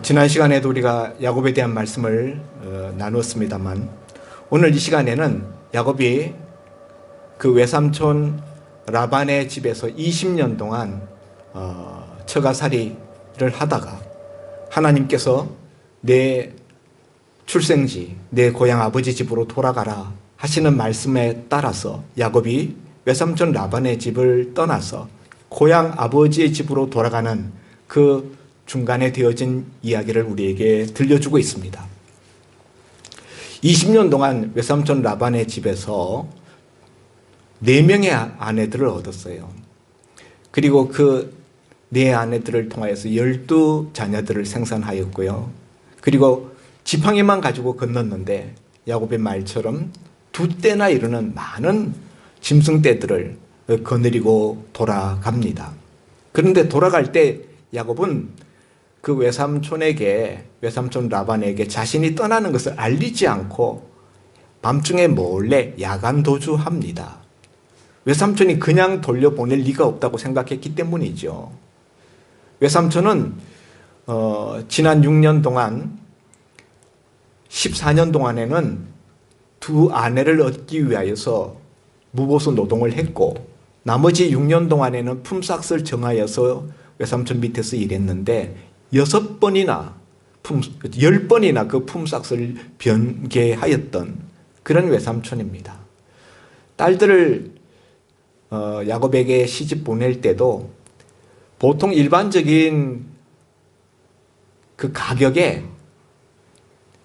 지난 시간에도 우리가 야곱에 대한 말씀을 나누었습니다만 오늘 이 시간에는 야곱이 그 외삼촌 라반의 집에서 20년 동안 처가살이를 하다가 하나님께서 내 출생지, 내 고향 아버지 집으로 돌아가라 하시는 말씀에 따라서 야곱이 외삼촌 라반의 집을 떠나서 고향 아버지의 집으로 돌아가는 그 중간에 되어진 이야기를 우리에게 들려주고 있습니다. 20년 동안 외삼촌 라반의 집에서 4명의 아내들을 얻었어요. 그리고 그 4아내들을 통하여서 12자녀들을 생산하였고요. 그리고 지팡이만 가지고 건넜는데 야곱의 말처럼 2떼나 이르는 많은 짐승떼들을 거느리고 돌아갑니다. 그런데 돌아갈 때 야곱은 그 외삼촌 라반에게 자신이 떠나는 것을 알리지 않고 밤중에 몰래 야간 도주합니다. 외삼촌이 그냥 돌려보낼 리가 없다고 생각했기 때문이죠. 외삼촌은 지난 6년 동안 14년 동안에는 2아내를 얻기 위하여서 무보수 노동을 했고 나머지 6년 동안에는 품삯을 정하여서 외삼촌 밑에서 일했는데 10번이나 그 품삯을 변개하였던 그런 외삼촌입니다. 딸들을 야곱에게 시집 보낼 때도 보통 일반적인 그 가격에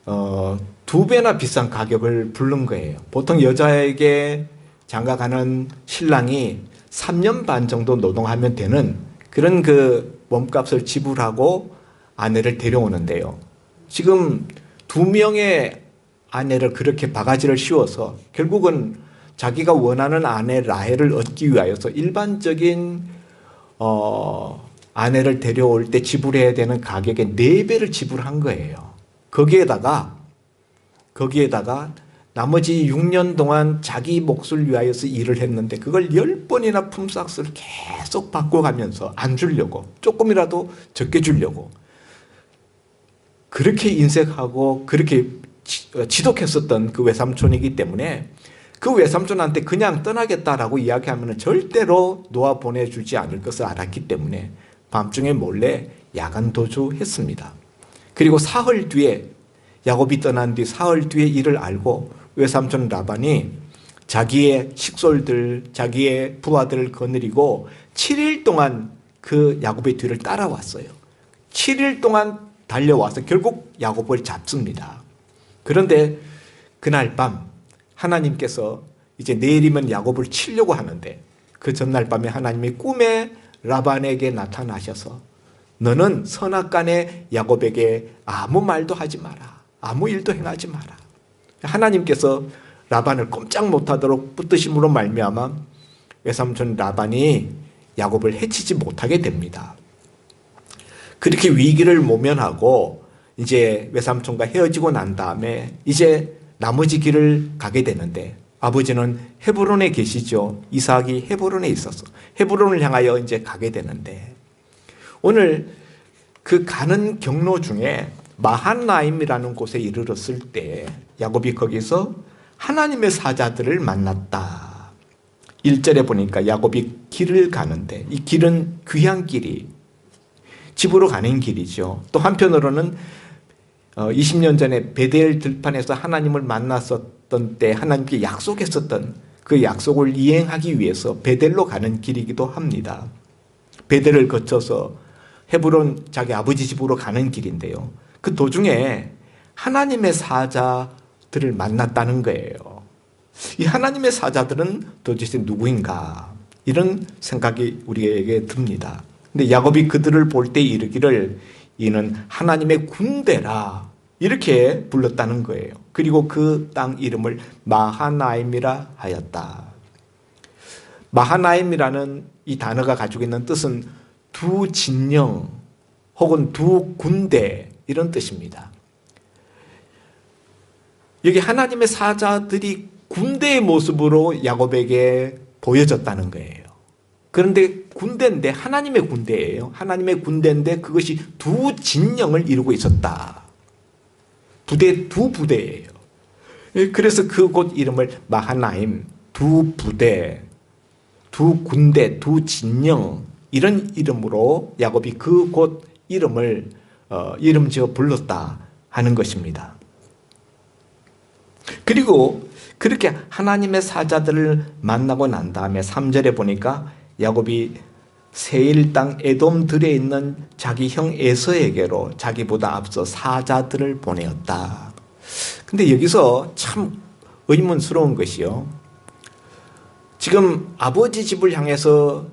2배나 비싼 가격을 부른 거예요. 보통 여자에게 장가가는 신랑이 3년 반 정도 노동하면 되는 그런 그 몸값을 지불하고 아내를 데려오는데요. 지금 2명의 아내를 그렇게 바가지를 씌워서 결국은 자기가 원하는 아내 라헬을 얻기 위하여서 일반적인 아내를 데려올 때 지불해야 되는 가격의 4배를 지불한 거예요. 거기에다가 나머지 6년 동안 자기 몫을 위하여서 일을 했는데 그걸 10번이나 품삯을 계속 바꿔가면서 안 주려고 조금이라도 적게 주려고 그렇게 인색하고 그렇게 지독했었던 그 외삼촌이기 때문에 그 외삼촌한테 그냥 떠나겠다라고 이야기하면 절대로 놓아 보내주지 않을 것을 알았기 때문에 밤중에 몰래 야간 도주했습니다. 그리고 사흘 뒤에 야곱이 떠난 뒤 사흘 뒤에 이를 알고 외삼촌 라반이 자기의 식솔들, 자기의 부하들을 거느리고 7일 동안 그 야곱의 뒤를 따라왔어요. 7일 동안 달려와서 결국 야곱을 잡습니다. 그런데 그날 밤 하나님께서 이제 내일이면 야곱을 치려고 하는데 그 전날 밤에 하나님이 꿈에 라반에게 나타나셔서 너는 선악간에 야곱에게 아무 말도 하지 마라. 아무 일도 행하지 마라. 하나님께서 라반을 꼼짝 못하도록 붙드심으로 말미암아 외삼촌 라반이 야곱을 해치지 못하게 됩니다. 그렇게 위기를 모면하고 이제 외삼촌과 헤어지고 난 다음에 이제 나머지 길을 가게 되는데 아버지는 헤브론에 계시죠. 이삭이 헤브론에 있어서 헤브론을 향하여 이제 가게 되는데 오늘 그 가는 경로 중에 마한나임이라는 곳에 이르렀을 때 야곱이 거기서 하나님의 사자들을 만났다. 1절에 보니까 야곱이 길을 가는데 이 길은 귀한 길이 집으로 가는 길이죠. 또 한편으로는 20년 전에 베델 들판에서 하나님을 만났었던 때 하나님께 약속했었던 그 약속을 이행하기 위해서 베델로 가는 길이기도 합니다. 베델을 거쳐서 헤브론 자기 아버지 집으로 가는 길인데요. 그 도중에 하나님의 사자들을 만났다는 거예요. 이 하나님의 사자들은 도대체 누구인가? 이런 생각이 우리에게 듭니다. 근데 야곱이 그들을 볼 때 이르기를 이는 하나님의 군대라 이렇게 불렀다는 거예요. 그리고 그 땅 이름을 마하나임이라 하였다. 마하나임이라는 이 단어가 가지고 있는 뜻은 두 진영 혹은 두 군대 이런 뜻입니다. 여기 하나님의 사자들이 군대의 모습으로 야곱에게 보여졌다는 거예요. 그런데 군대인데 하나님의 군대예요. 하나님의 군대인데 그것이 두 진영을 이루고 있었다. 두 부대예요. 그래서 그곳 이름을 마하나임, 두 부대, 두 군대, 두 진영 이런 이름으로 야곱이 그곳 이름을 이름 지어 불렀다 하는 것입니다. 그리고 그렇게 하나님의 사자들을 만나고 난 다음에 3절에 보니까 야곱이 세일 땅 에돔들에 있는 자기 형 에서에게로 자기보다 앞서 사자들을 보내었다. 근데 여기서 참 의문스러운 것이요. 지금 아버지 집을 향해서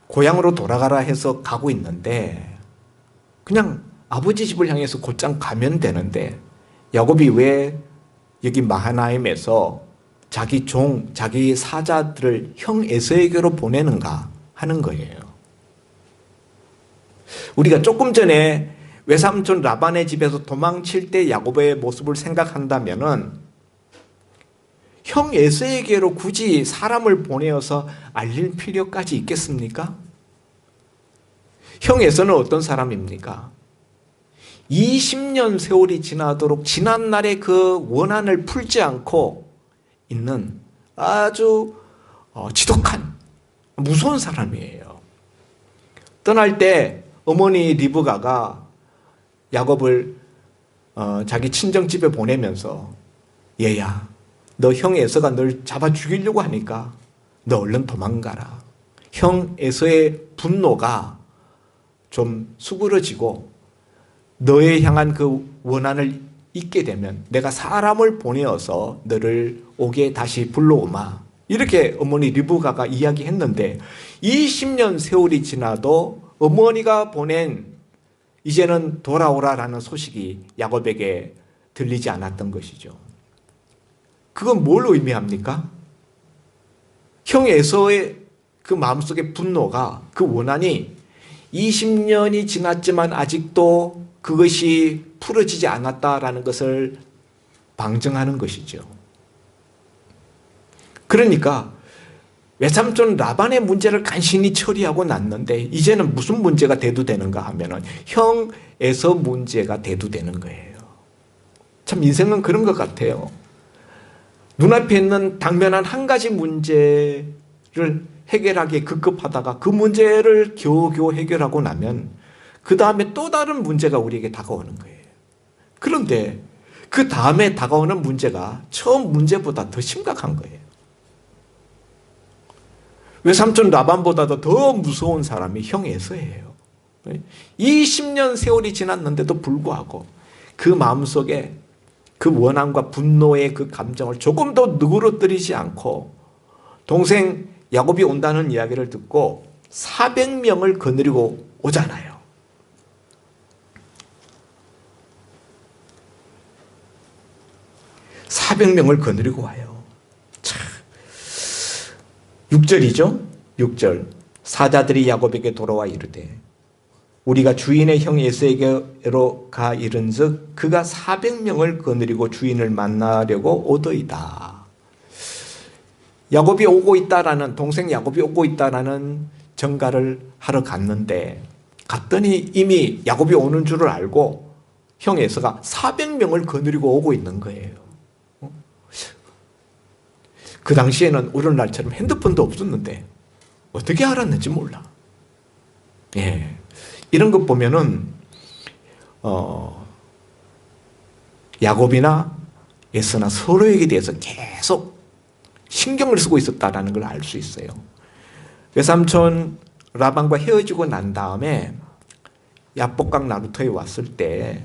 고향으로 돌아가라 해서 가고 있는데 그냥 아버지 집을 향해서 곧장 가면 되는데 야곱이 왜 여기 마하나임에서 자기 자기 사자들을 형 에서에게로 보내는가 하는 거예요. 우리가 조금 전에 외삼촌 라반의 집에서 도망칠 때 야곱의 모습을 생각한다면은 형 에서에게로 굳이 사람을 보내어서 알릴 필요까지 있겠습니까? 형 에서는 어떤 사람입니까? 20년 세월이 지나도록 지난날의 그 원한을 풀지 않고 있는 아주 지독한 무서운 사람이에요. 떠날 때 어머니 리브가가 야곱을 자기 친정집에 보내면서 얘야 너 형 에서가 널 잡아 죽이려고 하니까 너 얼른 도망가라. 형 에서의 분노가 좀 수그러지고 너에 향한 그 원한을 잊게 되면 내가 사람을 보내어서 너를 오게 다시 불러오마. 이렇게 어머니 리브가가 이야기했는데 20년 세월이 지나도 어머니가 보낸 이제는 돌아오라라는 소식이 야곱에게 들리지 않았던 것이죠. 그건 뭘 의미합니까? 형 에서의 그 마음속의 분노가 그 원한이 20년이 지났지만 아직도 그것이 풀어지지 않았다라는 것을 방증하는 것이죠. 그러니까 외삼촌 라반의 문제를 간신히 처리하고 났는데 이제는 무슨 문제가 대두되는가 하면은 형 에서 문제가 대두되는 거예요. 참 인생은 그런 것 같아요. 눈앞에 있는 당면한 한 가지 문제를 해결하기에 급급하다가 그 문제를 겨우겨우 해결하고 나면 그 다음에 또 다른 문제가 우리에게 다가오는 거예요. 그런데 그 다음에 다가오는 문제가 처음 문제보다 더 심각한 거예요. 외삼촌 라반보다도 더 무서운 사람이 형 에서예요. 20년 세월이 지났는데도 불구하고 그 마음속에 그 원한과 분노의 그 감정을 조금 더 누그러뜨리지 않고 동생 야곱이 온다는 이야기를 듣고 400명을 거느리고 오잖아요. (400명을) 거느리고 와요. 참. 6절이죠. 6절 사자들이 야곱에게 돌아와 이르되 우리가 주인의 형 에서에게로 가 이른즉 그가 400명을 거느리고 주인을 만나려고 오더이다. 야곱이 오고 있다라는 동생 야곱이 오고 있다라는 전가를 하러 갔더니 이미 야곱이 오는 줄을 알고 형 에서가 400명을 거느리고 오고 있는 거예요. 그 당시에는 오늘날처럼 핸드폰도 없었는데 어떻게 알았는지 몰라. 예. 이런 것 보면은 야곱이나 에서나 서로에게 대해서 계속 신경을 쓰고 있었다라는 걸 알 수 있어요. 외삼촌 라반과 헤어지고 난 다음에 야복강 나루터에 왔을 때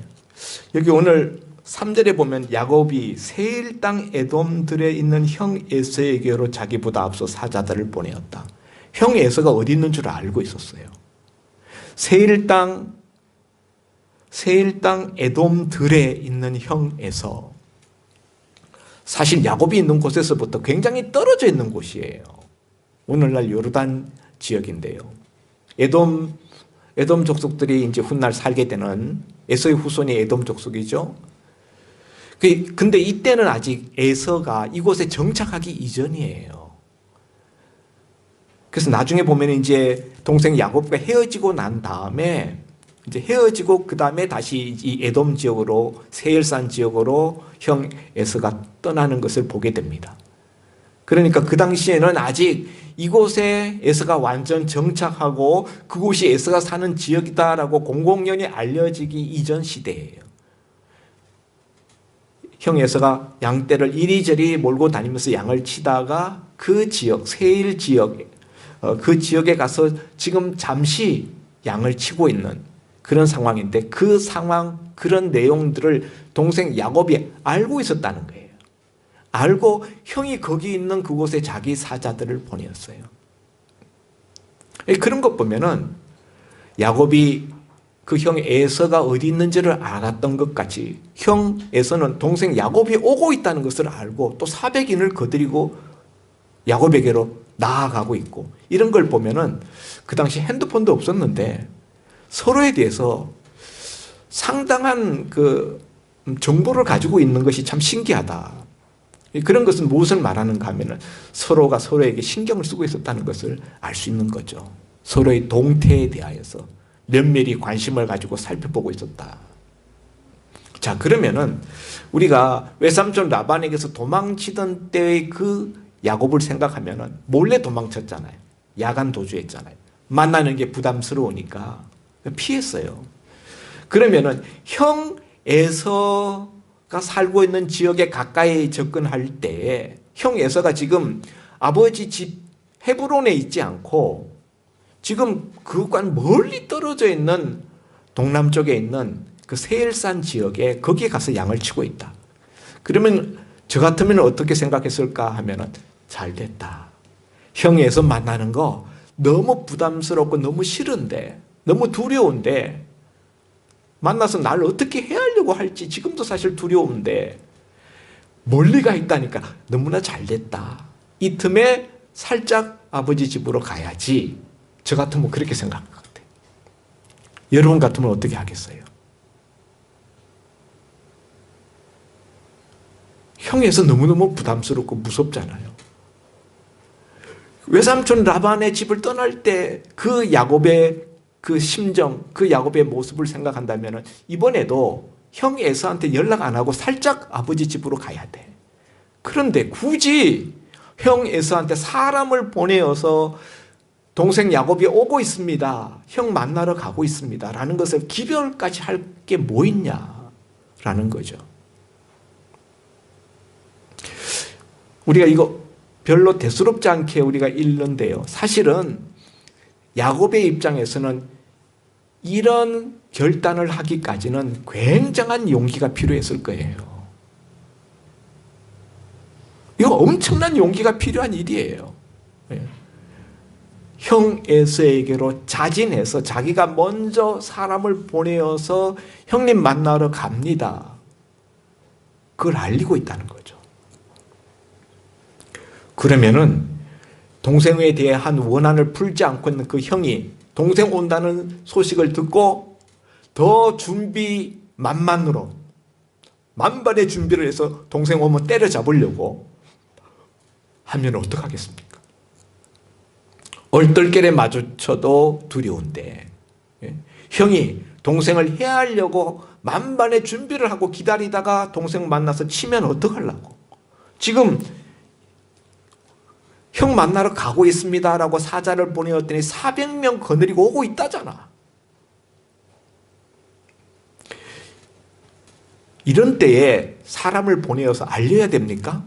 여기 오늘 3절에 보면 야곱이 세일 땅 에돔들에 있는 형 에서에게로 자기보다 앞서 사자들을 보내었다. 형 에서가 어디 있는 줄 알고 있었어요. 세일 땅 에돔들에 있는 형 에서, 사실 야곱이 있는 곳에서부터 굉장히 떨어져 있는 곳이에요. 오늘날 요르단 지역인데요. 에돔 족속들이 이제 훗날 살게 되는 에서의 후손이 에돔 족속이죠. 근데 이때는 아직 에서가 이곳에 정착하기 이전이에요. 그래서 나중에 보면 이제 동생 야곱과 헤어지고 난 다음에 이제 헤어지고 그 다음에 다시 이 에돔 지역으로 세일산 지역으로 형 에서가 떠나는 것을 보게 됩니다. 그러니까 그 당시에는 아직 이곳에 에서가 완전 정착하고 그곳이 에서가 사는 지역이다라고 공공연히 알려지기 이전 시대예요. 형 에서가 양떼를 이리저리 몰고 다니면서 양을 치다가 그 지역, 세일 지역, 그 지역에 가서 지금 잠시 양을 치고 있는 그런 상황인데 그 상황, 그런 내용들을 동생 야곱이 알고 있었다는 거예요. 알고 형이 거기 있는 그곳에 자기 사자들을 보냈어요. 그런 것 보면은 야곱이 그 형 에서가 어디 있는지를 알았던 것 같이 형 에서는 동생 야곱이 오고 있다는 것을 알고 또 400인을 거느리고 야곱에게로 나아가고 있고 이런 걸 보면은 그 당시 핸드폰도 없었는데 서로에 대해서 상당한 그 정보를 가지고 있는 것이 참 신기하다. 그런 것은 무엇을 말하는가 하면은 서로가 서로에게 신경을 쓰고 있었다는 것을 알 수 있는 거죠. 서로의 동태에 대하여서 면밀히 관심을 가지고 살펴보고 있었다. 자, 그러면은 우리가 외삼촌 라반에게서 도망치던 때의 그 야곱을 생각하면은 몰래 도망쳤잖아요. 야간 도주했잖아요. 만나는 게 부담스러우니까 피했어요. 그러면은 형 에서가 살고 있는 지역에 가까이 접근할 때 형 에서가 지금 아버지 집 헤브론에 있지 않고 지금 그것과는 멀리 떨어져 있는 동남쪽에 있는 그 세일산 지역에 거기에 가서 양을 치고 있다. 그러면 저 같으면 어떻게 생각했을까 하면은 잘 됐다. 형 에서 만나는 거 너무 부담스럽고 너무 싫은데 너무 두려운데 만나서 날 어떻게 해하려고 할지 지금도 사실 두려운데 멀리 가 있다니까 너무나 잘 됐다. 이 틈에 살짝 아버지 집으로 가야지. 저 같으면 그렇게 생각할 것 같아요. 여러분 같으면 어떻게 하겠어요? 형에서 너무너무 부담스럽고 무섭잖아요. 외삼촌 라반의 집을 떠날 때 그 야곱의 그 심정, 그 야곱의 모습을 생각한다면 이번에도 형 에서한테 연락 안 하고 살짝 아버지 집으로 가야 돼. 그런데 굳이 형 에서한테 사람을 보내어서 동생 야곱이 오고 있습니다. 형 만나러 가고 있습니다. 라는 것을 기별까지 할 게 뭐 있냐라는 거죠. 우리가 이거 별로 대수롭지 않게 우리가 읽는데요. 사실은 야곱의 입장에서는 이런 결단을 하기까지는 굉장한 용기가 필요했을 거예요. 이거 엄청난 용기가 필요한 일이에요. 형 에서에게로 자진해서 자기가 먼저 사람을 보내어서 형님 만나러 갑니다. 그걸 알리고 있다는 거죠. 그러면은 동생에 대한 원한을 풀지 않고 있는 그 형이 동생 온다는 소식을 듣고 더 준비 만만으로 만반의 준비를 해서 동생 오면 때려잡으려고 하면 어떡하겠습니까? 얼떨결에 마주쳐도 두려운데 형이 동생을 해하려고 만반의 준비를 하고 기다리다가 동생 만나서 치면 어떡하려고? 지금 형 만나러 가고 있습니다라고 사자를 보내었더니 400명 거느리고 오고 있다잖아. 이런 때에 사람을 보내어서 알려야 됩니까?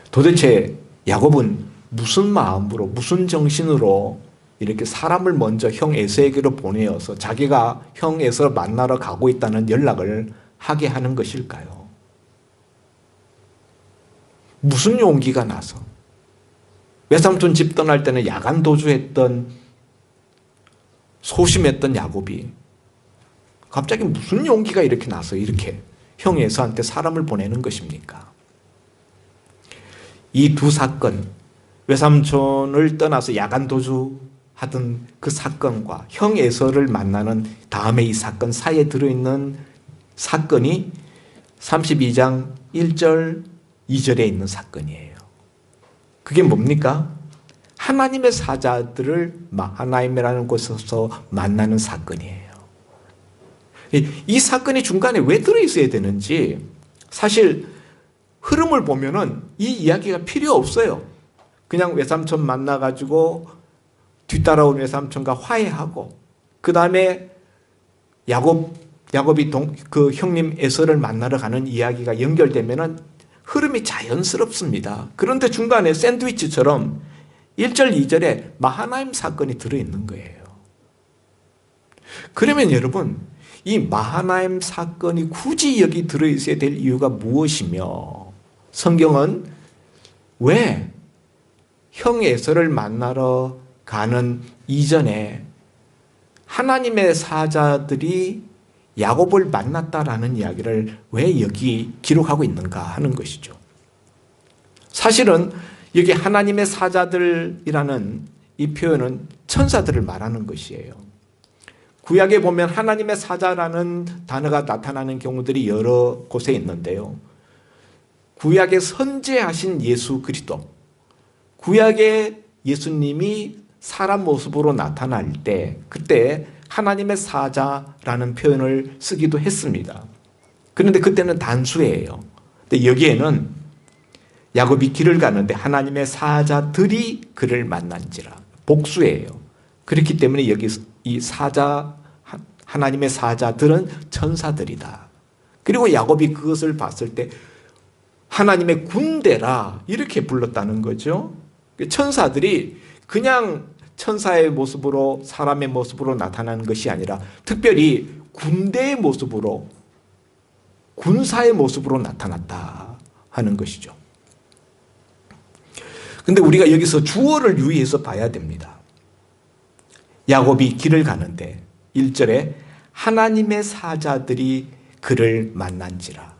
도대체 야곱은 무슨 마음으로 무슨 정신으로 이렇게 사람을 먼저 형 에서에게로 보내어서 자기가 형 에서를 만나러 가고 있다는 연락을 하게 하는 것일까요? 무슨 용기가 나서 외삼촌 집 떠날 때는 야간 도주했던 소심했던 야곱이 갑자기 무슨 용기가 이렇게 나서 이렇게 형 에서한테 사람을 보내는 것입니까? 이 두 사건, 외삼촌을 떠나서 야간 도주하던 그 사건과 형 에서를 만나는 다음에 이 사건 사이에 들어있는 사건이 32장 1절, 2절에 있는 사건이에요. 그게 뭡니까? 하나님의 사자들을 마하나임이라는 곳에서 만나는 사건이에요. 이 사건이 중간에 왜 들어있어야 되는지 사실 흐름을 보면은 이 이야기가 필요 없어요. 그냥 외삼촌 만나가지고 뒤따라온 외삼촌과 화해하고 그 다음에 야곱이 그 형님 에서를 만나러 가는 이야기가 연결되면은 흐름이 자연스럽습니다. 그런데 중간에 샌드위치처럼 1절, 2절에 마하나임 사건이 들어있는 거예요. 그러면 여러분, 이 마하나임 사건이 굳이 여기 들어있어야 될 이유가 무엇이며 성경은 왜 형 에서를 만나러 가는 이전에 하나님의 사자들이 야곱을 만났다라는 이야기를 왜 여기 기록하고 있는가 하는 것이죠. 사실은 여기 하나님의 사자들이라는 이 표현은 천사들을 말하는 것이에요. 구약에 보면 하나님의 사자라는 단어가 나타나는 경우들이 여러 곳에 있는데요. 구약에 선지하신 예수 그리스도, 구약에 예수님이 사람 모습으로 나타날 때 그때 하나님의 사자라는 표현을 쓰기도 했습니다. 그런데 그때는 단수예요. 근데 여기에는 야곱이 길을 가는데 하나님의 사자들이 그를 만난지라 복수예요. 그렇기 때문에 여기 이 하나님의 사자들은 천사들이다. 그리고 야곱이 그것을 봤을 때 하나님의 군대라 이렇게 불렀다는 거죠. 천사들이 그냥 천사의 모습으로 사람의 모습으로 나타나는 것이 아니라 특별히 군대의 모습으로 군사의 모습으로 나타났다 하는 것이죠. 그런데 우리가 여기서 주어를 유의해서 봐야 됩니다. 야곱이 길을 가는데 1절에 하나님의 사자들이 그를 만난지라.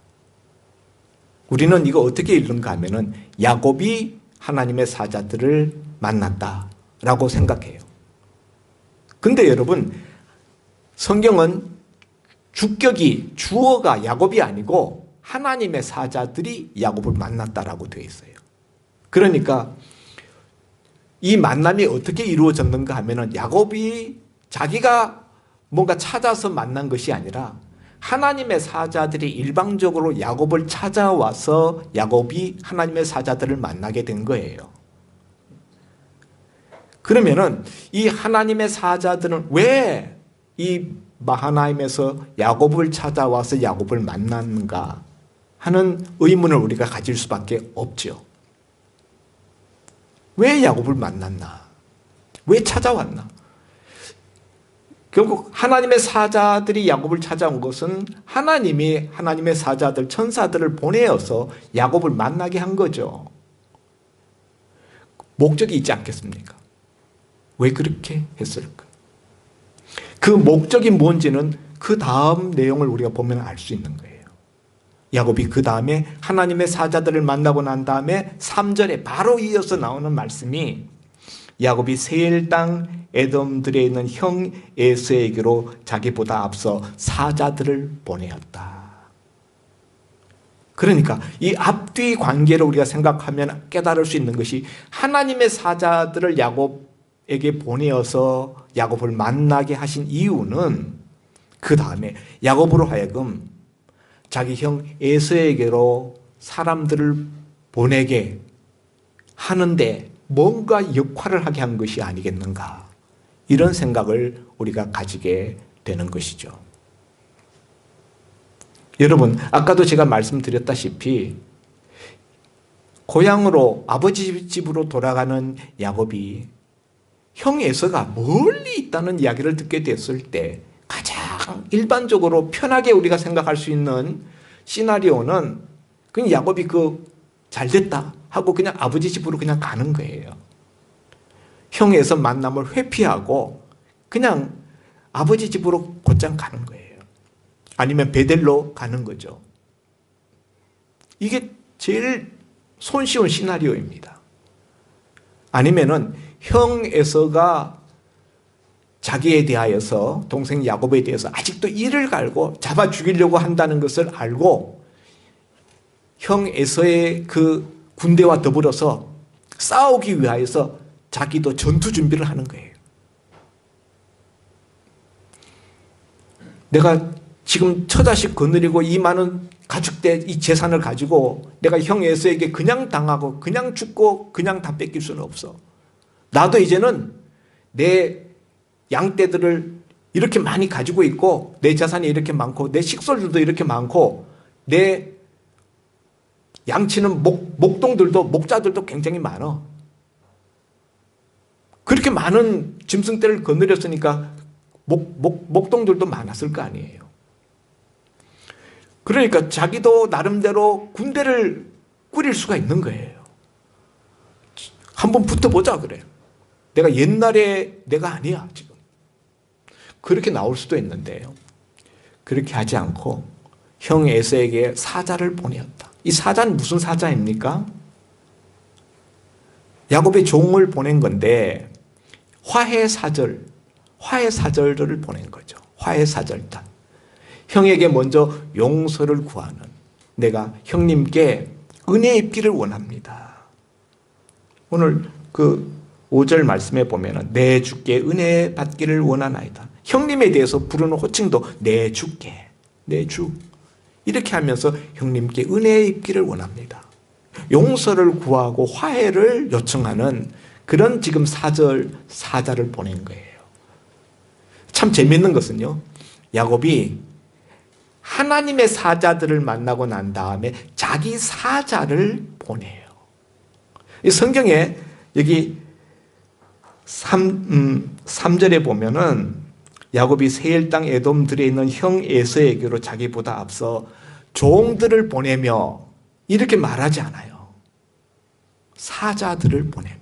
우리는 이거 어떻게 읽는가 하면은 야곱이 하나님의 사자들을 만났다라고 생각해요. 근데 여러분, 성경은 주격이 주어가 야곱이 아니고 하나님의 사자들이 야곱을 만났다라고 되어 있어요. 그러니까 이 만남이 어떻게 이루어졌는가 하면은 야곱이 자기가 뭔가 찾아서 만난 것이 아니라 하나님의 사자들이 일방적으로 야곱을 찾아와서 야곱이 하나님의 사자들을 만나게 된 거예요. 그러면은 이 하나님의 사자들은 왜 이 마하나임에서 야곱을 찾아와서 야곱을 만났는가 하는 의문을 우리가 가질 수밖에 없죠. 왜 야곱을 만났나? 왜 찾아왔나? 결국 하나님의 사자들이 야곱을 찾아온 것은 하나님이 하나님의 사자들, 천사들을 보내어서 야곱을 만나게 한 거죠. 목적이 있지 않겠습니까? 왜 그렇게 했을까? 그 목적이 뭔지는 그 다음 내용을 우리가 보면 알 수 있는 거예요. 야곱이 그 다음에 하나님의 사자들을 만나고 난 다음에 3절에 바로 이어서 나오는 말씀이 야곱이 세일 땅 에돔들에 있는 형 에서에게로 자기보다 앞서 사자들을 보내었다. 그러니까 이 앞뒤 관계를 우리가 생각하면 깨달을 수 있는 것이 하나님의 사자들을 야곱에게 보내어서 야곱을 만나게 하신 이유는 그 다음에 야곱으로 하여금 자기 형 에서에게로 사람들을 보내게 하는데 뭔가 역할을 하게 한 것이 아니겠는가, 이런 생각을 우리가 가지게 되는 것이죠. 여러분, 아까도 제가 말씀드렸다시피 고향으로 아버지 집으로 돌아가는 야곱이 형 에서가 멀리 있다는 이야기를 듣게 됐을 때 가장 일반적으로 편하게 우리가 생각할 수 있는 시나리오는 그냥 야곱이 잘 됐다 하고 그냥 아버지 집으로 그냥 가는 거예요. 형 에서 만남을 회피하고 그냥 아버지 집으로 곧장 가는 거예요. 아니면 베델로 가는 거죠. 이게 제일 손쉬운 시나리오입니다. 아니면은 형 에서가 자기에 대하여서, 동생 야곱에 대해서 아직도 이를 갈고 잡아 죽이려고 한다는 것을 알고 형 에서의 그 군대와 더불어서 싸우기 위하여서 자기도 전투 준비를 하는 거예요. 내가 지금 처자식 거느리고 이 많은 가축대 이 재산을 가지고 내가 형 에서에게 그냥 당하고 그냥 죽고 그냥 다 뺏길 수는 없어. 나도 이제는 내 양떼들을 이렇게 많이 가지고 있고 내 재산이 이렇게 많고 내 식솔들도 이렇게 많고 내 양치는 목동들도 목자들도 굉장히 많아. 그렇게 많은 짐승떼를 거느렸으니까 목동들도 많았을 거 아니에요. 그러니까 자기도 나름대로 군대를 꾸릴 수가 있는 거예요. 한번 붙어보자 그래요. 내가 옛날에 내가 아니야 지금. 그렇게 나올 수도 있는데요. 그렇게 하지 않고 형 에서에게 사자를 보내었다. 이 사자는 무슨 사자입니까? 야곱의 종을 보낸 건데 화해사절을 보낸 거죠. 화해사절단. 형에게 먼저 용서를 구하는, 내가 형님께 은혜 입기를 원합니다. 오늘 그 5절 말씀에 보면은 내 주께 은혜 받기를 원하나이다. 형님에 대해서 부르는 호칭도 내 주께, 내 주. 이렇게 하면서 형님께 은혜 입기를 원합니다. 용서를 구하고 화해를 요청하는 그런 지금 사자를 보낸 거예요. 참 재밌는 것은요, 야곱이 하나님의 사자들을 만나고 난 다음에 자기 사자를 보내요. 이 성경에 여기 3절에 보면은 야곱이 세일 땅 에돔들에 있는 형 에서에게로 자기보다 앞서 종들을 보내며 이렇게 말하지 않아요. 사자들을 보내며.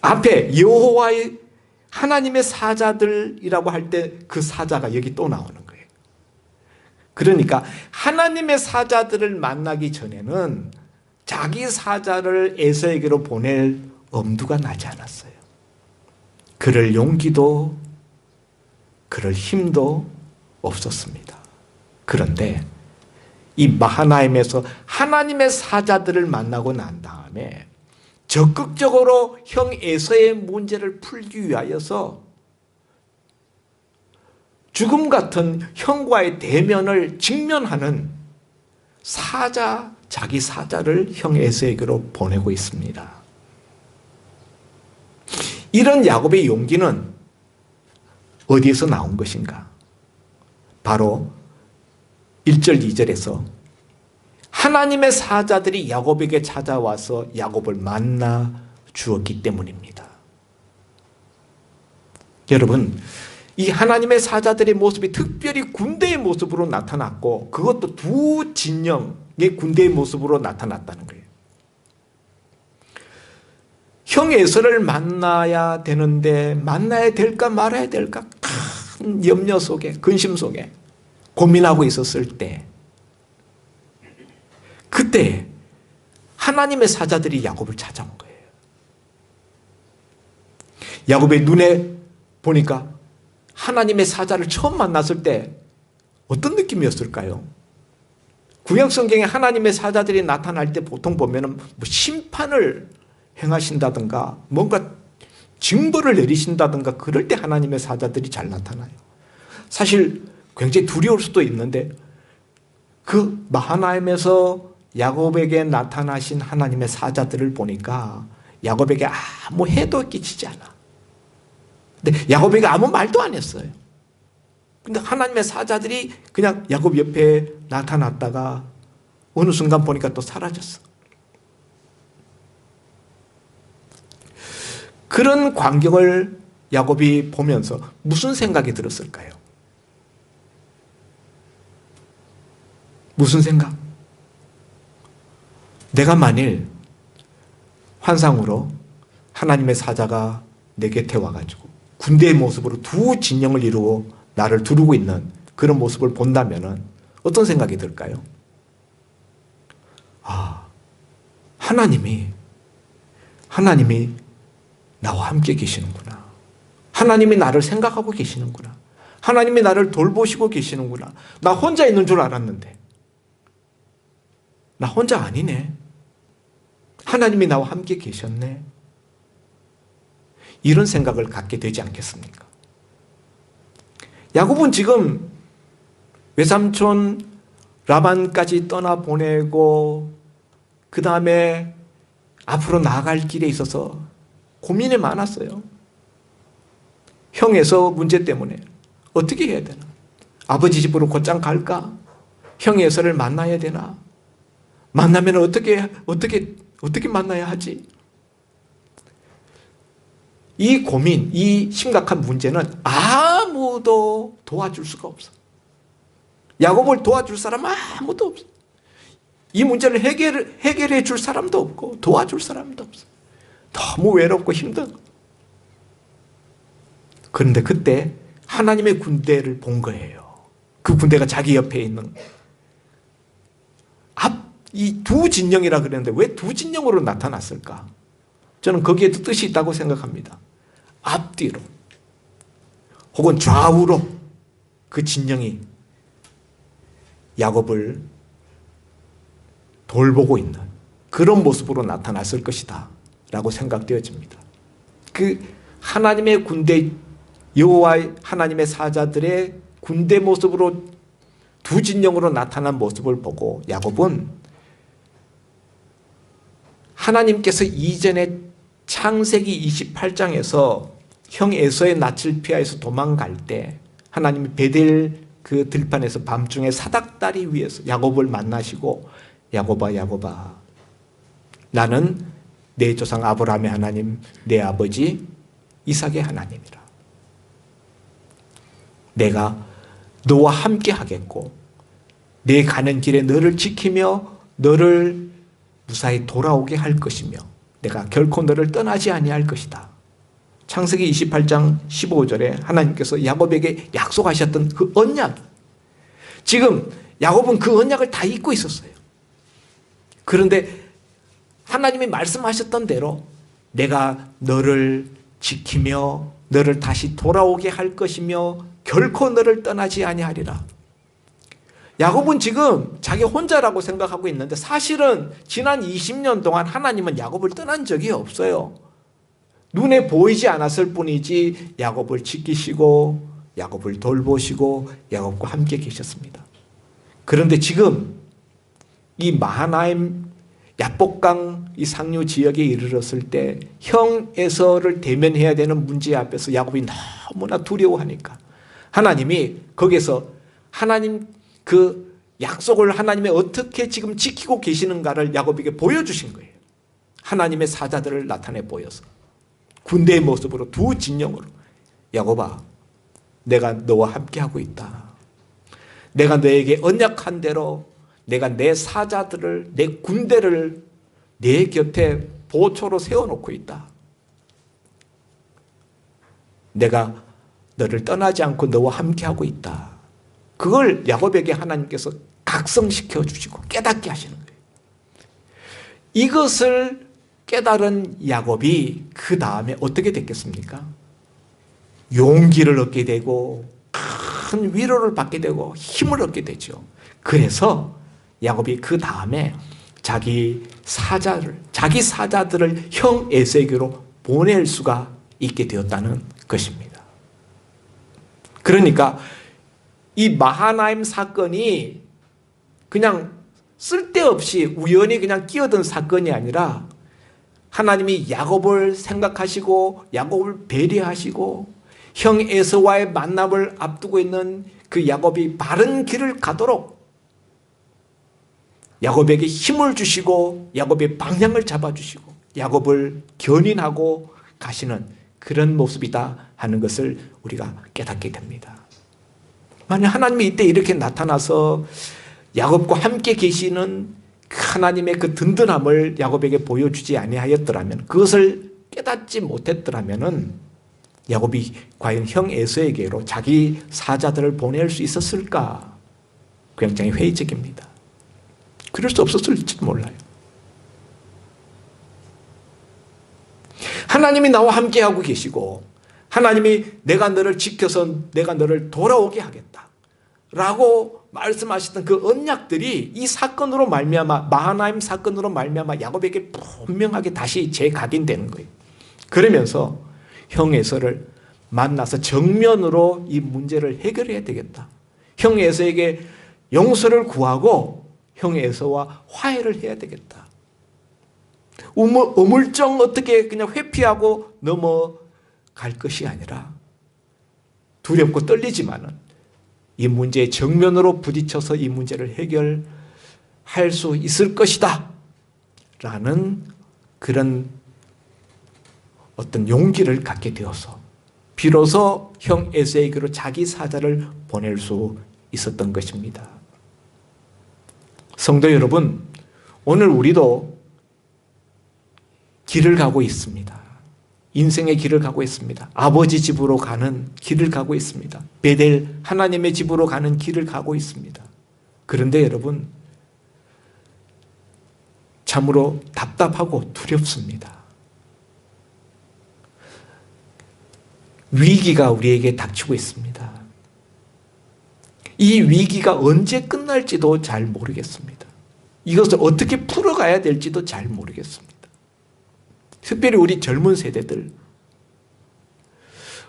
앞에 여호와의 하나님의 사자들이라고 할 때 그 사자가 여기 또 나오는 거예요. 그러니까 하나님의 사자들을 만나기 전에는 자기 사자를 에서에게로 보낼 엄두가 나지 않았어요. 그럴 용기도 그럴 힘도 없었습니다. 그런데 이 마하나임에서 하나님의 사자들을 만나고 난 다음에 적극적으로 형 에서의 문제를 풀기 위하여서 죽음 같은 형과의 대면을 직면하는 자기 사자를 형 에서에게로 보내고 있습니다. 이런 야곱의 용기는 어디에서 나온 것인가? 바로 1절, 2절에서 하나님의 사자들이 야곱에게 찾아와서 야곱을 만나 주었기 때문입니다. 여러분, 이 하나님의 사자들의 모습이 특별히 군대의 모습으로 나타났고 그것도 두 진영의 군대의 모습으로 나타났다는 거예요. 형 에서를 만나야 되는데 만나야 될까 말아야 될까 큰 염려 속에, 근심 속에 고민하고 있었을 때 그때 하나님의 사자들이 야곱을 찾아온 거예요. 야곱의 눈에 보니까 하나님의 사자를 처음 만났을 때 어떤 느낌이었을까요? 구약 성경에 하나님의 사자들이 나타날 때 보통 보면은 뭐 심판을 행하신다든가 뭔가 징벌을 내리신다든가 그럴 때 하나님의 사자들이 잘 나타나요. 사실 굉장히 두려울 수도 있는데 그 마하나임에서 야곱에게 나타나신 하나님의 사자들을 보니까 야곱에게 아무 해도 끼치지 않아. 근데 야곱에게 아무 말도 안 했어요. 근데 하나님의 사자들이 그냥 야곱 옆에 나타났다가 어느 순간 보니까 또 사라졌어. 그런 광경을 야곱이 보면서 무슨 생각이 들었을까요? 무슨 생각? 내가 만일 환상으로 하나님의 사자가 내 곁에 와가지고 군대의 모습으로 두 진영을 이루고 나를 두르고 있는 그런 모습을 본다면 어떤 생각이 들까요? 하나님이 나와 함께 계시는구나. 하나님이 나를 생각하고 계시는구나. 하나님이 나를 돌보시고 계시는구나. 나 혼자 있는 줄 알았는데 나 혼자 아니네. 하나님이 나와 함께 계셨네. 이런 생각을 갖게 되지 않겠습니까? 야곱은 지금 외삼촌 라반까지 떠나보내고 그 다음에 앞으로 나아갈 길에 있어서 고민이 많았어요. 형 에서 문제 때문에 어떻게 해야 되나? 아버지 집으로 곧장 갈까? 형 에서를 만나야 되나? 만나면 어떻게 만나야 하지? 이 고민, 이 심각한 문제는 아무도 도와줄 수가 없어. 야곱을 도와줄 사람 아무도 없어. 이 문제를 해결해 줄 사람도 없고 도와줄 사람도 없어. 너무 외롭고 힘들어. 그런데 그때 하나님의 군대를 본 거예요. 그 군대가 자기 옆에 있는 이 두 진영이라 그랬는데 왜 두 진영으로 나타났을까? 저는 거기에도 뜻이 있다고 생각합니다. 앞뒤로 혹은 좌우로 그 진영이 야곱을 돌보고 있는 그런 모습으로 나타났을 것이다 라고 생각되어집니다. 그 하나님의 군대, 여호와의 하나님의 사자들의 군대 모습으로 두 진영으로 나타난 모습을 보고 야곱은 하나님께서 이전에 창세기 28장에서 형 에서의 낯을 피하여서 도망갈 때 하나님이 베델 그 들판에서 밤중에 사닥다리 위에서 야곱을 만나시고 야곱아 야곱아 나는 내 조상 아브라함의 하나님 내 아버지 이삭의 하나님이라. 내가 너와 함께 하겠고 내 가는 길에 너를 지키며 너를 무사히 돌아오게 할 것이며 내가 결코 너를 떠나지 아니할 것이다. 창세기 28장 15절에 하나님께서 야곱에게 약속하셨던 그 언약, 지금 야곱은 그 언약을 다 잊고 있었어요. 그런데 하나님이 말씀하셨던 대로 내가 너를 지키며 너를 다시 돌아오게 할 것이며 결코 너를 떠나지 아니하리라. 야곱은 지금 자기 혼자라고 생각하고 있는데 사실은 지난 20년 동안 하나님은 야곱을 떠난 적이 없어요. 눈에 보이지 않았을 뿐이지 야곱을 지키시고 야곱을 돌보시고 야곱과 함께 계셨습니다. 그런데 지금 이 마하나임 야복강 이 상류 지역에 이르렀을 때 형 에서를 대면해야 되는 문제 앞에서 야곱이 너무나 두려워하니까 하나님이 거기서 하나님 그 약속을 하나님이 어떻게 지금 지키고 계시는가를 야곱에게 보여주신 거예요. 하나님의 사자들을 나타내 보여서 군대의 모습으로 두 진영으로 야곱아 내가 너와 함께하고 있다. 내가 너에게 언약한 대로 내가 내 사자들을 내 군대를 내 곁에 보초로 세워놓고 있다. 내가 너를 떠나지 않고 너와 함께하고 있다. 그걸 야곱에게 하나님께서 각성시켜 주시고 깨닫게 하시는 거예요. 이것을 깨달은 야곱이 그 다음에 어떻게 됐겠습니까? 용기를 얻게 되고 큰 위로를 받게 되고 힘을 얻게 되죠. 그래서 야곱이 그 다음에 자기 사자들을 형 에서에게로 보낼 수가 있게 되었다는 것입니다. 그러니까 이 마하나임 사건이 그냥 쓸데없이 우연히 그냥 끼어든 사건이 아니라 하나님이 야곱을 생각하시고 야곱을 배려하시고 형 에서와의 만남을 앞두고 있는 그 야곱이 바른 길을 가도록 야곱에게 힘을 주시고 야곱의 방향을 잡아주시고 야곱을 견인하고 가시는 그런 모습이다 하는 것을 우리가 깨닫게 됩니다. 만약 하나님이 이때 이렇게 나타나서 야곱과 함께 계시는 하나님의 그 든든함을 야곱에게 보여주지 아니하였더라면, 그것을 깨닫지 못했더라면 야곱이 과연 형 에서에게로 자기 사자들을 보낼 수 있었을까? 굉장히 회의적입니다. 그럴 수 없었을지도 몰라요. 하나님이 나와 함께하고 계시고 하나님이 내가 너를 지켜서 내가 너를 돌아오게 하겠다 라고 말씀하셨던 그 언약들이 이 사건으로 말미암아, 마하나임 사건으로 말미암아 야곱에게 분명하게 다시 재각인되는 거예요. 그러면서 형 에서를 만나서 정면으로 이 문제를 해결해야 되겠다. 형 에서에게 용서를 구하고 형 에서와 화해를 해야 되겠다. 우물정 어떻게 그냥 회피하고 넘어갈 것이 아니라 두렵고 떨리지만은 이 문제에 정면으로 부딪혀서 이 문제를 해결할 수 있을 것이다 라는 그런 어떤 용기를 갖게 되어서 비로소 형 에서에게로 자기 사자를 보낼 수 있었던 것입니다. 성도 여러분, 오늘 우리도 길을 가고 있습니다. 인생의 길을 가고 있습니다. 아버지 집으로 가는 길을 가고 있습니다. 베델 하나님의 집으로 가는 길을 가고 있습니다. 그런데 여러분, 참으로 답답하고 두렵습니다. 위기가 우리에게 닥치고 있습니다. 이 위기가 언제 끝날지도 잘 모르겠습니다. 이것을 어떻게 풀어가야 될지도 잘 모르겠습니다. 특별히 우리 젊은 세대들,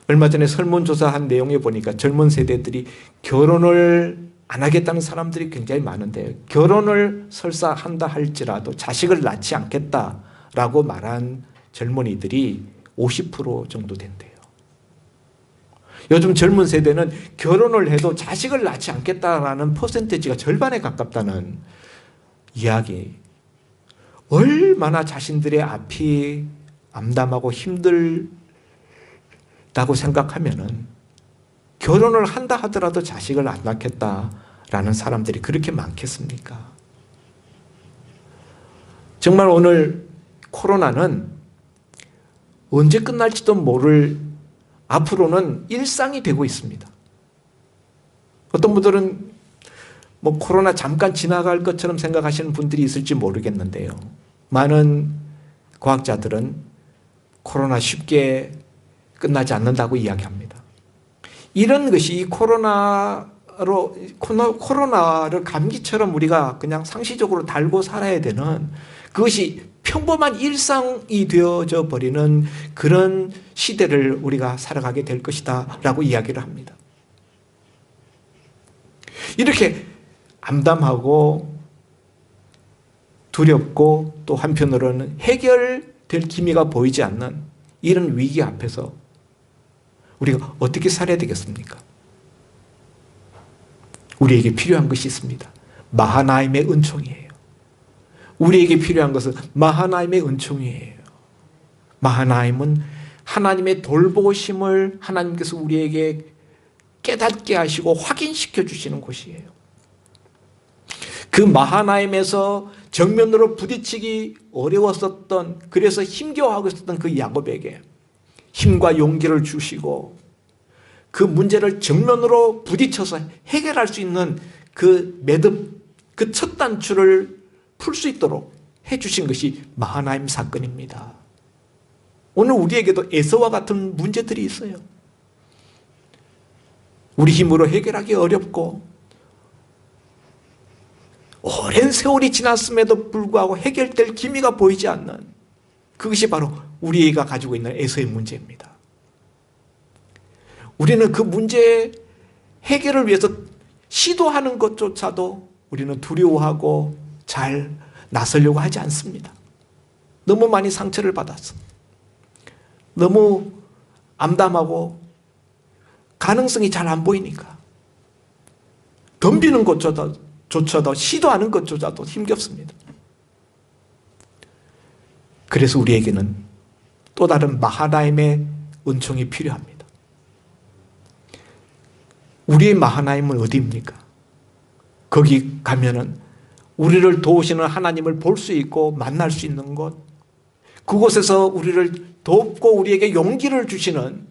얼마 전에 설문조사한 내용에 보니까 젊은 세대들이 결혼을 안 하겠다는 사람들이 굉장히 많은데, 결혼을 설사 한다 할지라도 자식을 낳지 않겠다라고 말한 젊은이들이 50% 정도 된대요. 요즘 젊은 세대는 결혼을 해도 자식을 낳지 않겠다라는 퍼센티지가 절반에 가깝다는 이야기. 얼마나 자신들의 앞이 암담하고 힘들다고 생각하면은 결혼을 한다 하더라도 자식을 안 낳겠다라는 사람들이 그렇게 많겠습니까? 정말 오늘 코로나는 언제 끝날지도 모를, 앞으로는 일상이 되고 있습니다. 어떤 분들은 뭐 코로나 잠깐 지나갈 것처럼 생각하시는 분들이 있을지 모르겠는데요. 많은 과학자들은 코로나 쉽게 끝나지 않는다고 이야기합니다. 이런 것이 코로나를 감기처럼 우리가 그냥 상시적으로 달고 살아야 되는, 그것이 평범한 일상이 되어져 버리는 그런 시대를 우리가 살아가게 될 것이다 라고 이야기를 합니다. 이렇게 암담하고 두렵고 또 한편으로는 해결될 기미가 보이지 않는 이런 위기 앞에서 우리가 어떻게 살아야 되겠습니까? 우리에게 필요한 것이 있습니다. 마하나임의 은총이에요. 우리에게 필요한 것은 마하나임의 은총이에요. 마하나임은 하나님의 돌보심을 하나님께서 우리에게 깨닫게 하시고 확인시켜 주시는 곳이에요. 그 마하나임에서 정면으로 부딪히기 어려웠었던, 그래서 힘겨워하고 있었던 그 야곱에게 힘과 용기를 주시고 그 문제를 정면으로 부딪혀서 해결할 수 있는 그 매듭, 그 첫 단추를 풀 수 있도록 해주신 것이 마하나임 사건입니다. 오늘 우리에게도 에서와 같은 문제들이 있어요. 우리 힘으로 해결하기 어렵고 오랜 세월이 지났음에도 불구하고 해결될 기미가 보이지 않는, 그것이 바로 우리가 가지고 있는 에서의 문제입니다. 우리는 그 문제 해결을 위해서 시도하는 것조차도 우리는 두려워하고 잘 나서려고 하지 않습니다. 너무 많이 상처를 받았어. 너무 암담하고 가능성이 잘 안 보이니까 덤비는 것조차도 시도하는 것조차도 힘겹습니다. 그래서 우리에게는 또 다른 마하나임의 은총이 필요합니다. 우리의 마하나임은 어디입니까? 거기 가면은 우리를 도우시는 하나님을 볼 수 있고 만날 수 있는 곳, 그곳에서 우리를 돕고 우리에게 용기를 주시는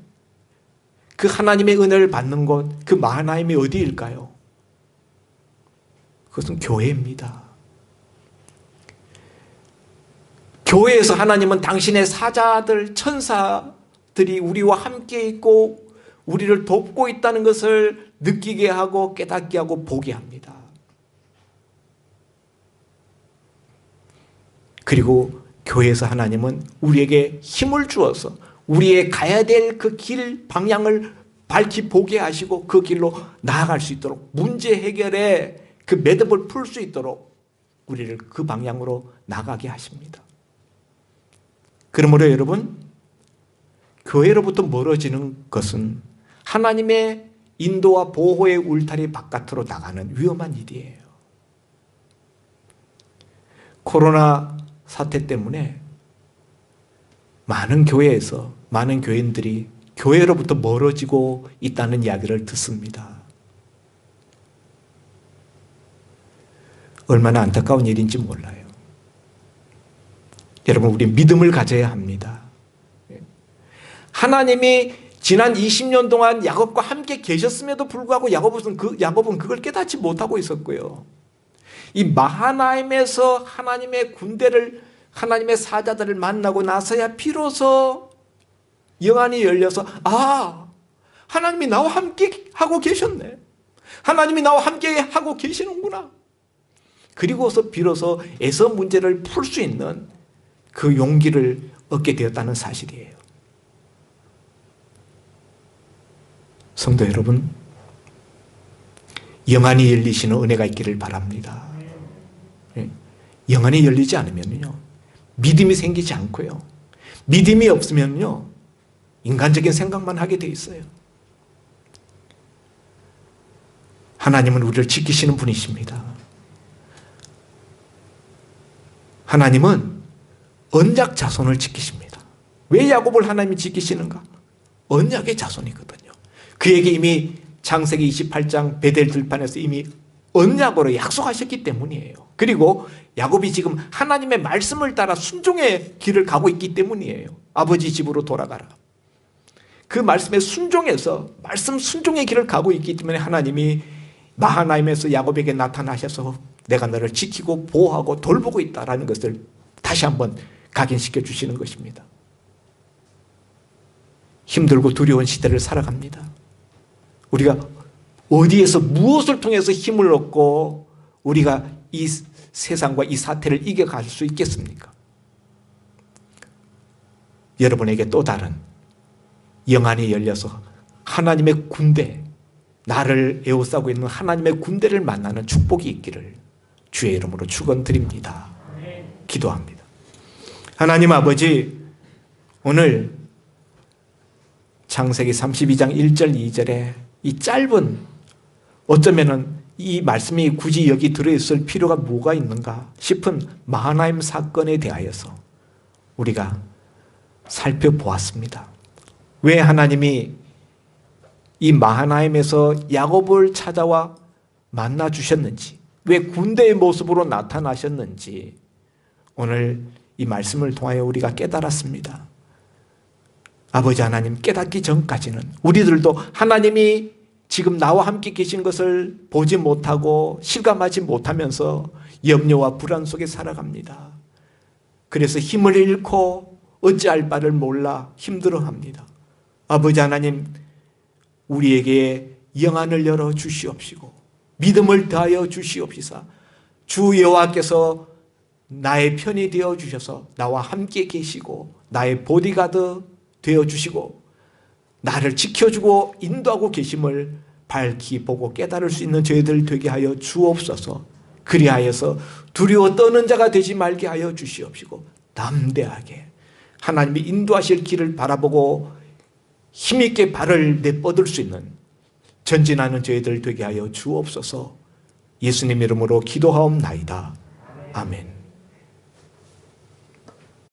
그 하나님의 은혜를 받는 곳, 그 마하나임이 어디일까요? 그것은 교회입니다. 교회에서 하나님은 당신의 사자들, 천사들이 우리와 함께 있고 우리를 돕고 있다는 것을 느끼게 하고 깨닫게 하고 보게 합니다. 그리고 교회에서 하나님은 우리에게 힘을 주어서 우리의 가야 될 그 길 방향을 밝히 보게 하시고 그 길로 나아갈 수 있도록 문제 해결에 그 매듭을 풀 수 있도록 우리를 그 방향으로 나가게 하십니다. 그러므로 여러분, 교회로부터 멀어지는 것은 하나님의 인도와 보호의 울타리 바깥으로 나가는 위험한 일이에요. 코로나 사태 때문에 많은 교회에서 많은 교인들이 교회로부터 멀어지고 있다는 이야기를 듣습니다. 얼마나 안타까운 일인지 몰라요. 여러분, 우리 믿음을 가져야 합니다. 하나님이 지난 20년 동안 야곱과 함께 계셨음에도 불구하고 야곱은 그걸 깨닫지 못하고 있었고요. 이 마하나임에서 하나님의 군대를, 하나님의 사자들을 만나고 나서야 비로소 영안이 열려서 하나님이 나와 함께 하고 계셨네. 하나님이 나와 함께 하고 계시는구나. 그리고서 비로소 에서 문제를 풀 수 있는 그 용기를 얻게 되었다는 사실이에요. 성도 여러분, 영안이 열리시는 은혜가 있기를 바랍니다. 영안이 열리지 않으면요, 믿음이 생기지 않고요, 믿음이 없으면요, 인간적인 생각만 하게 돼 있어요. 하나님은 우리를 지키시는 분이십니다. 하나님은 언약 자손을 지키십니다. 왜 야곱을 하나님이 지키시는가? 언약의 자손이거든요. 그에게 이미 창세기 28장 베델 들판에서 이미 언약으로 약속하셨기 때문이에요. 그리고 야곱이 지금 하나님의 말씀을 따라 순종의 길을 가고 있기 때문이에요. 아버지 집으로 돌아가라. 그 말씀에 순종해서 말씀 순종의 길을 가고 있기 때문에 하나님이 마하나임에서 야곱에게 나타나셔서 내가 너를 지키고 보호하고 돌보고 있다라는 것을 다시 한번 각인시켜 주시는 것입니다. 힘들고 두려운 시대를 살아갑니다. 우리가 어디에서 무엇을 통해서 힘을 얻고 우리가 이 세상과 이 사태를 이겨갈 수 있겠습니까? 여러분에게 또 다른 영안이 열려서 하나님의 군대, 나를 에워싸고 있는 하나님의 군대를 만나는 축복이 있기를 주의 이름으로 축원드립니다. 기도합니다. 하나님 아버지, 오늘 창세기 32장 1절 2절에 이 짧은, 어쩌면은 이 말씀이 굳이 여기 들어있을 필요가 뭐가 있는가 싶은 마하나임 사건에 대하여서 우리가 살펴보았습니다. 왜 하나님이 이 마하나임에서 야곱을 찾아와 만나 주셨는지, 왜 군대의 모습으로 나타나셨는지 오늘 이 말씀을 통하여 우리가 깨달았습니다. 아버지 하나님, 깨닫기 전까지는 우리들도 하나님이 지금 나와 함께 계신 것을 보지 못하고 실감하지 못하면서 염려와 불안 속에 살아갑니다. 그래서 힘을 잃고 어찌할 바를 몰라 힘들어합니다. 아버지 하나님, 우리에게 영안을 열어 주시옵시고 믿음을 더하여 주시옵시사 주 여호와께서 나의 편이 되어 주셔서 나와 함께 계시고 나의 보디가드 되어 주시고 나를 지켜주고 인도하고 계심을 밝히 보고 깨달을 수 있는 저희들 되게 하여 주옵소서. 그리하여서 두려워 떠는 자가 되지 말게 하여 주시옵시고 담대하게 하나님이 인도하실 길을 바라보고 힘있게 발을 내뻗을 수 있는 전진하는 저희들 되게 하여 주옵소서. 예수님 이름으로 기도하옵나이다. 아멘.